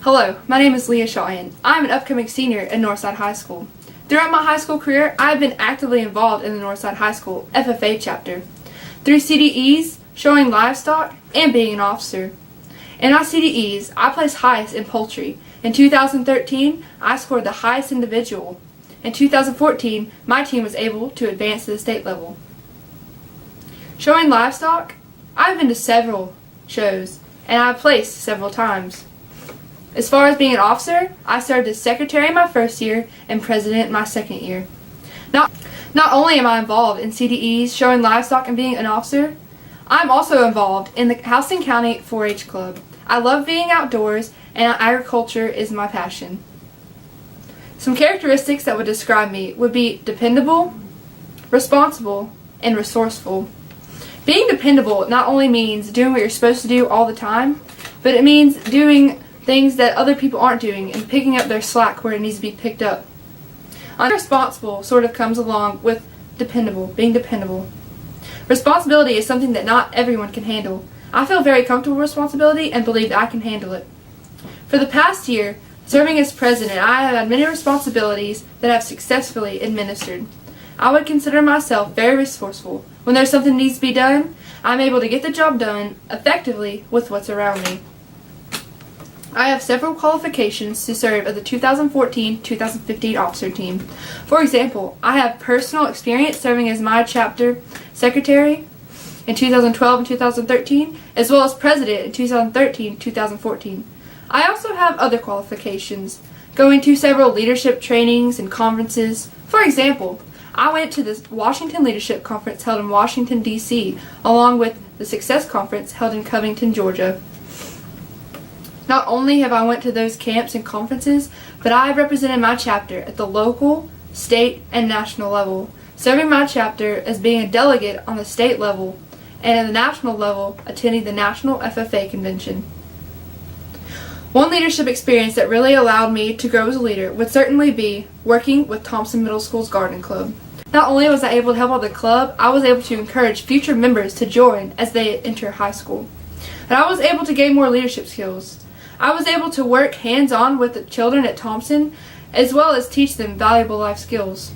Hello, my name is Leigh. I'm an upcoming senior at Northside High School. Throughout my high school career, I have been actively involved in the Northside High School FFA chapter through CDEs, showing livestock, and being an officer. In our CDEs, I placed highest in poultry. In 2013, I scored the highest individual. In 2014, my team was able to advance to the state level. Showing livestock, I've been to several shows, and I've placed several times. As far as being an officer, I served as secretary my first year and president my second year. Not only am I involved in CDEs, showing livestock, and being an officer, I'm also involved in the Houston County 4-H Club. I love being outdoors, and agriculture is my passion. Some characteristics that would describe me would be dependable, responsible, and resourceful. Being dependable not only means doing what you're supposed to do all the time, but it means doing things that other people aren't doing and picking up their slack where it needs to be picked up. Responsible sort of comes along with being dependable. Responsibility is something that not everyone can handle. I feel very comfortable with responsibility and believe that I can handle it. For the past year, serving as president, I have had many responsibilities that I have successfully administered. I would consider myself very resourceful. When there's something that needs to be done, I'm able to get the job done effectively with what's around me. I have several qualifications to serve as the 2014-2015 officer team. For example, I have personal experience serving as my chapter secretary in 2012 and 2013, as well as president in 2013-2014. I also have other qualifications, going to several leadership trainings and conferences. For example, I went to the Washington Leadership Conference held in Washington, D.C., along with the Success Conference held in Covington, Georgia. Not only have I went to those camps and conferences, but I have represented my chapter at the local, state, and national level, serving my chapter as being a delegate on the state level, and at the national level, attending the National FFA Convention. One leadership experience that really allowed me to grow as a leader would certainly be working with Thompson Middle School's Garden Club. Not only was I able to help out the club, I was able to encourage future members to join as they enter high school. And I was able to gain more leadership skills. I was able to work hands-on with the children at Thompson, as well as teach them valuable life skills.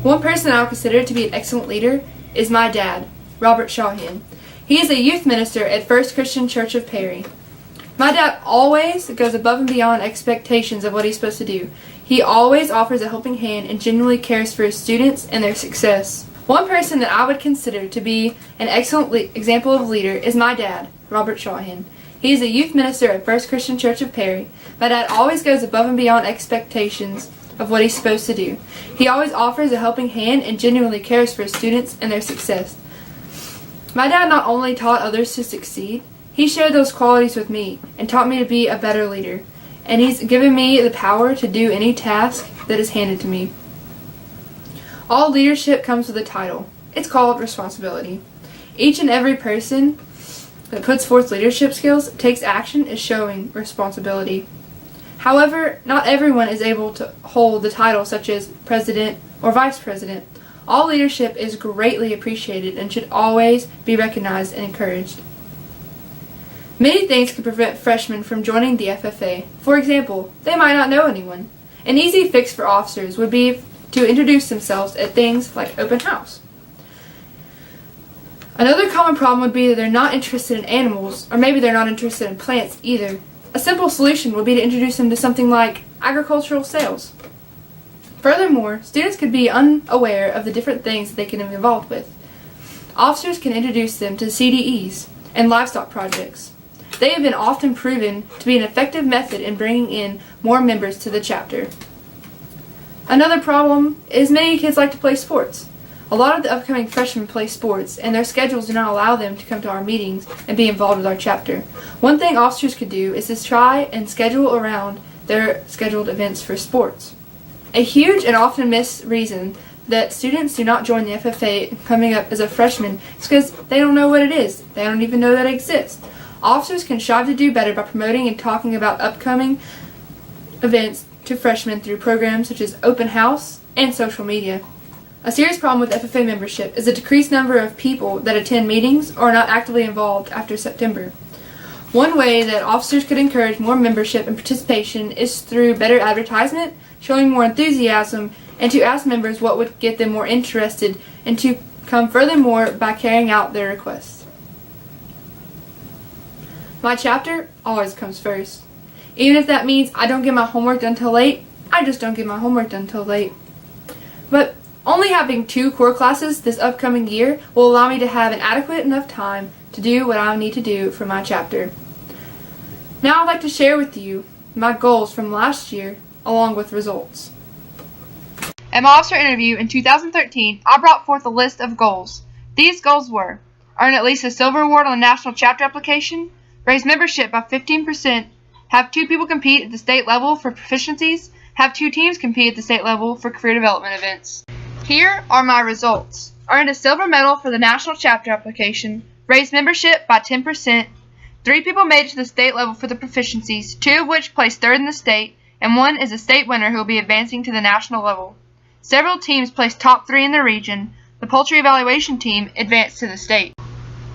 One person I would consider to be an excellent leader is my dad, Robert Shawhan. He is a youth minister at First Christian Church of Perry. My dad always goes above and beyond expectations of what he's supposed to do. He always offers a helping hand and genuinely cares for his students and their success. One person that I would consider to be an excellent example of leader is my dad, Robert Shawhan. He is a youth minister at First Christian Church of Perry. My dad always goes above and beyond expectations of what he's supposed to do. He always offers a helping hand and genuinely cares for his students and their success. My dad not only taught others to succeed, he shared those qualities with me and taught me to be a better leader. And he's given me the power to do any task that is handed to me. All leadership comes with a title. It's called responsibility. Each and every person that puts forth leadership skills, takes action, is showing responsibility. However, not everyone is able to hold the title such as president or vice president. All leadership is greatly appreciated and should always be recognized and encouraged. Many things can prevent freshmen from joining the FFA. For example, they might not know anyone. An easy fix for officers would be to introduce themselves at things like open house. Another common problem would be that they're not interested in animals, or maybe they're not interested in plants either. A simple solution would be to introduce them to something like agricultural sales. Furthermore, students could be unaware of the different things that they can be involved with. Officers can introduce them to CDEs and livestock projects. They have been often proven to be an effective method in bringing in more members to the chapter. Another problem is many kids like to play sports. A lot of the upcoming freshmen play sports, and their schedules do not allow them to come to our meetings and be involved with our chapter. One thing officers could do is to try and schedule around their scheduled events for sports. A huge and often missed reason that students do not join the FFA coming up as a freshman is because they don't know what it is. They don't even know that it exists. Officers can strive to do better by promoting and talking about upcoming events to freshmen through programs such as open house and social media. A serious problem with FFA membership is the decreased number of people that attend meetings or are not actively involved after September. One way that officers could encourage more membership and participation is through better advertisement, showing more enthusiasm, and to ask members what would get them more interested and to come furthermore by carrying out their requests. My chapter always comes first. Even if that means I don't get my homework done till late, I just don't get my homework done till late. But only having 2 core classes this upcoming year will allow me to have an adequate enough time to do what I need to do for my chapter. Now I'd like to share with you my goals from last year along with results. At my officer interview in 2013, I brought forth a list of goals. These goals were: earn at least a silver award on the national chapter application, raise membership by 15%, have 2 people compete at the state level for proficiencies, have 2 teams compete at the state level for career development events. Here are my results. Earned a silver medal for the national chapter application, raised membership by 10%, 3 people made it to the state level for the proficiencies, 2 of which placed 3rd in the state, and 1 is a state winner who will be advancing to the national level. Several teams placed top 3 in the region. The poultry evaluation team advanced to the state.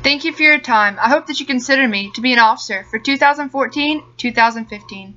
Thank you for your time. I hope that you consider me to be an officer for 2014-2015.